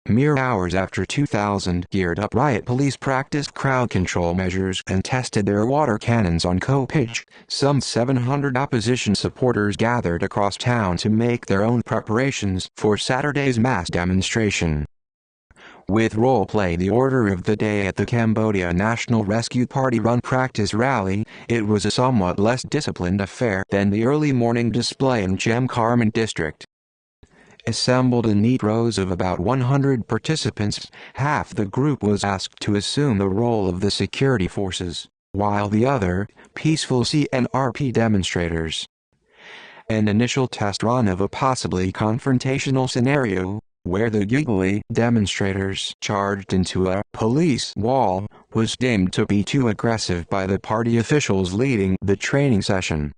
Mere hours after 2,000 geared-up riot police practiced crowd control measures and tested their water cannons on Kopij, some 700 opposition supporters gathered across town to make their own preparations for Saturday's mass demonstration. With role-play the order of the day at the Cambodia National Rescue Party-run practice rally, it was a somewhat less disciplined affair than the early morning display in Gem Karman district. Assembled in neat rows of about 100 participants, half the group was asked to assume the role of the security forces, while the other, peaceful CNRP demonstrators. An initial test run of a possibly confrontational scenario, where the giggly demonstrators charged into a police wall, was deemed to be too aggressive by the party officials leading the training session.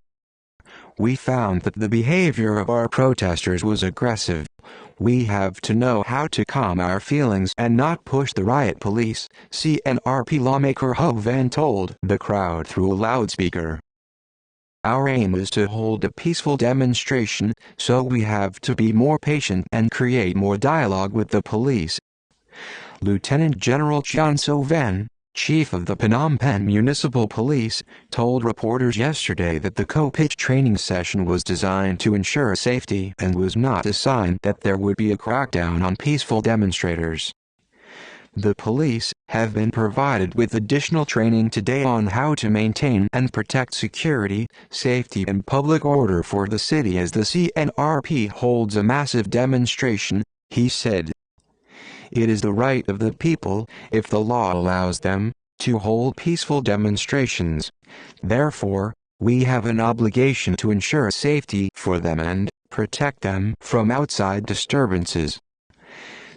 We found that the behavior of our protesters was aggressive. We have to know how to calm our feelings and not push the riot police, CNRP lawmaker Ho Van told the crowd through a loudspeaker. Our aim is to hold a peaceful demonstration, so we have to be more patient and create more dialogue with the police. Lieutenant General Chon So Van, chief of the Phnom Penh Municipal Police, told reporters yesterday that the Kopij training session was designed to ensure safety and was not a sign that there would be a crackdown on peaceful demonstrators. The police have been provided with additional training today on how to maintain and protect security, safety and public order for the city as the CNRP holds a massive demonstration, he said. It is the right of the people, if the law allows them, to hold peaceful demonstrations. Therefore, we have an obligation to ensure safety for them and protect them from outside disturbances.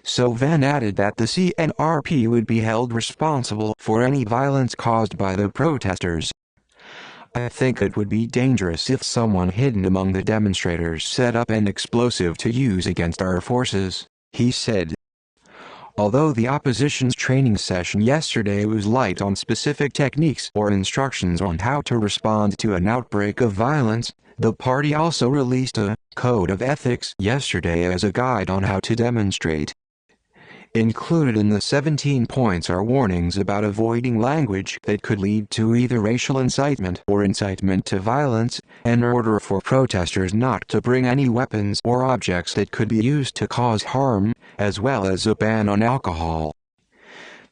So Van added that the CNRP would be held responsible for any violence caused by the protesters. I think it would be dangerous if someone hidden among the demonstrators set up an explosive to use against our forces, he said. Although the opposition's training session yesterday was light on specific techniques or instructions on how to respond to an outbreak of violence, the party also released a code of ethics yesterday as a guide on how to demonstrate. Included in the 17 points are warnings about avoiding language that could lead to either racial incitement or incitement to violence, an order for protesters not to bring any weapons or objects that could be used to cause harm, as well as a ban on alcohol.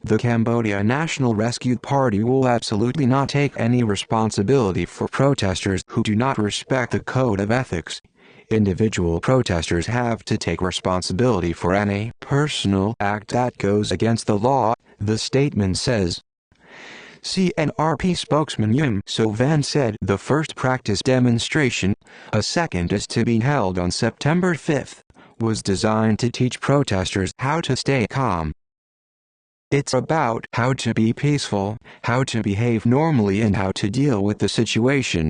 The Cambodia National Rescue Party will absolutely not take any responsibility for protesters who do not respect the code of ethics. Individual protesters have to take responsibility for any personal act that goes against the law, the statement says. CNRP spokesman Yum So Van said the first practice demonstration, a second is to be held on September 5, was designed to teach protesters how to stay calm. It's about how to be peaceful, how to behave normally and how to deal with the situation.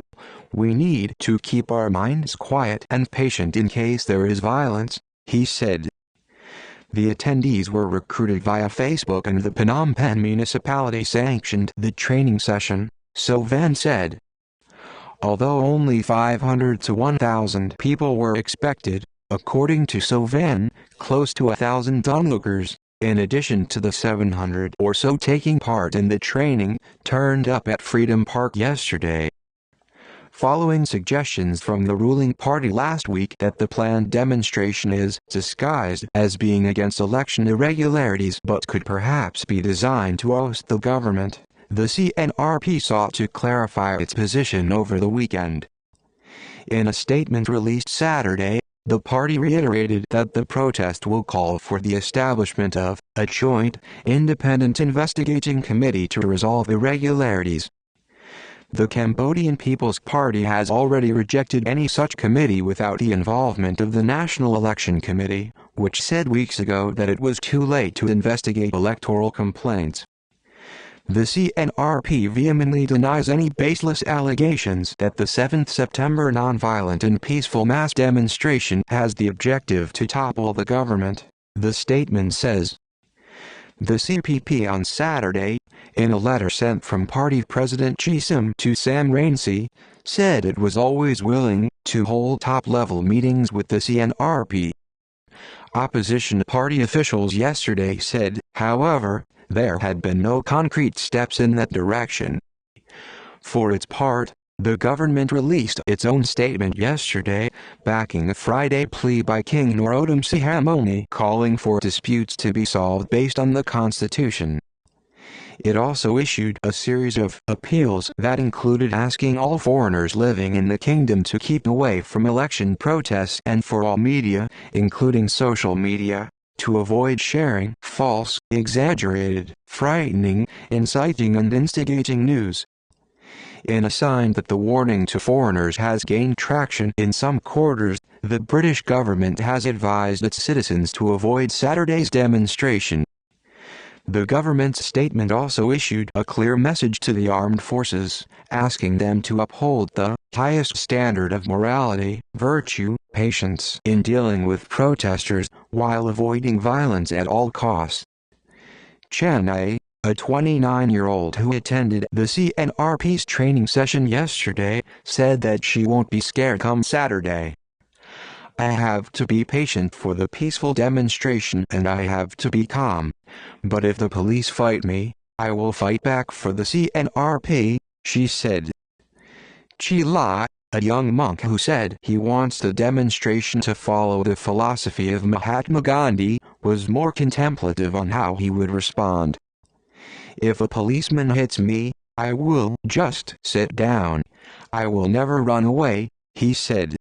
We need to keep our minds quiet and patient in case there is violence, he said. The attendees were recruited via Facebook and the Phnom Penh municipality sanctioned the training session, So Van said. Although only 500 to 1,000 people were expected, according to So Van, close to 1,000 onlookers, in addition to the 700 or so taking part in the training, turned up at Freedom Park yesterday. Following suggestions from the ruling party last week that the planned demonstration is disguised as being against election irregularities but could perhaps be designed to oust the government, the CNRP sought to clarify its position over the weekend. In a statement released Saturday, the party reiterated that the protest will call for the establishment of a joint, independent investigating committee to resolve irregularities. The Cambodian People's Party has already rejected any such committee without the involvement of the National Election Committee, which said weeks ago that it was too late to investigate electoral complaints. The CNRP vehemently denies any baseless allegations that the 7th September nonviolent and peaceful mass demonstration has the objective to topple the government, the statement says. The CPP on Saturday, in a letter sent from party president Chisim to Sam Rainsy, said it was always willing to hold top-level meetings with the CNRP. Opposition party officials yesterday said, however, there had been no concrete steps in that direction. For its part, the government released its own statement yesterday, backing a Friday plea by King Norodom Sihamoni calling for disputes to be solved based on the constitution. It also issued a series of appeals that included asking all foreigners living in the kingdom to keep away from election protests and for all media, including social media, to avoid sharing false, exaggerated, frightening, inciting and instigating news. In a sign that the warning to foreigners has gained traction in some quarters, the British government has advised its citizens to avoid Saturday's demonstration. The government's statement also issued a clear message to the armed forces, asking them to uphold the highest standard of morality, virtue, patience in dealing with protesters, while avoiding violence at all costs. Chennai, a 29-year-old who attended the CNRP's training session yesterday, said that she won't be scared come Saturday. I have to be patient for the peaceful demonstration and I have to be calm. But if the police fight me, I will fight back for the CNRP, she said. Chila, a young monk who said he wants the demonstration to follow the philosophy of Mahatma Gandhi, was more contemplative on how he would respond. If a policeman hits me, I will just sit down. I will never run away, he said.